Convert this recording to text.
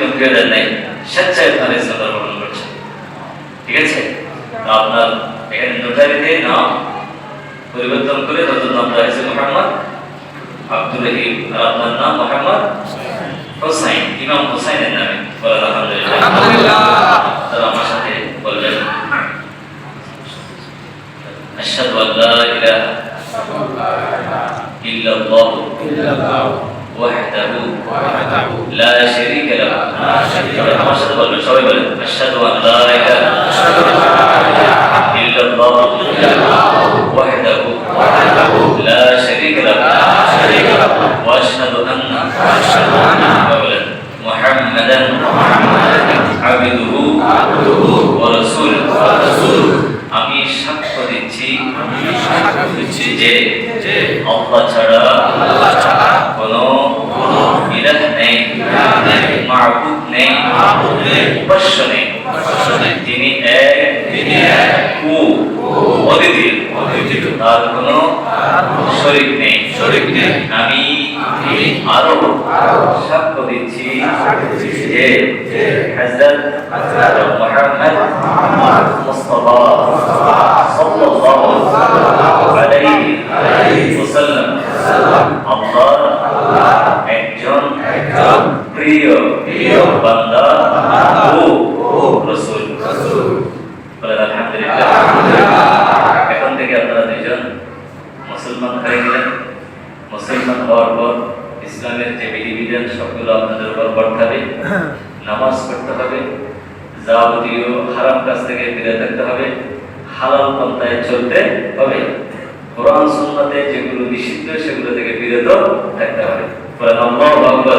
পরিবর্তন করে দেন নাই, স্বেচ্ছায় আপনার ইসলাম গ্রহণ করছেন। ঠিক আছে, আপনার এখানে নোটারিতে নাম পরিবর্তন করে নতুন নাম দেওয়া হয়েছে মোহাম্মদ আব্দুর রহিম, আর আপনার নাম মোহাম্মদ হোসাইন, ইমাম হোসাইনের নামে। বলেন আলহামদুলিল্লাহ। তারা আমার সাথে বললেন আশহাদু আল্লা ইলাহা ইল্লাল্লাহু ওয়াহদাহু লা শারীকা লাহু। আমার সাথে বলবেন, সবাই বলেন আশহাদু আল্লা ইলাহা ইল্লাল্লাহু ওয়াহদাহু লা শারীকা লাহু ওয়া আশহাদু আন্না মুহাম্মাদান আবদুহু ওয়া রাসূলুহু। আমি সাক্ষ্য দিচ্ছি যে আল্লাহ ছাড়া কোনো ইলাহ নেই, মাবুদ নেই, উপাস্য নেই। তিনি এক ও অদ্বিতীয়, তার কোনো শরীক নেই। আমি আরো সাক্ষ্য দিচ্ছি যে হযরত মুহাম্মদ মুস্তাফা সাল্লাল্লাহু আলাইহি ওয়াসাল্লাম আল্লাহর একজন প্রিয় বান্দা ও রাসূল। বলেন আলহামদুলিল্লাহ। এখন থেকে আপনারা দুইজন মুসলমান হয়ে গেলেন। মুসলমান হওয়ার পর ইসলামের যে বিধিবিধান সবগুলো আপনাদের উপর পড়তে হবে, নামাজ পড়তে হবে, যাবতীয় হারাম কাজ থেকে বিরত থাকতে হবে, হালাল পন্থায় চলতে হবে, কোরআন সুন্নাতে যেগুলো নিষিদ্ধ সেগুলো থেকে বিরত থাকতে হবে। বলেন আল্লাহু আকবার।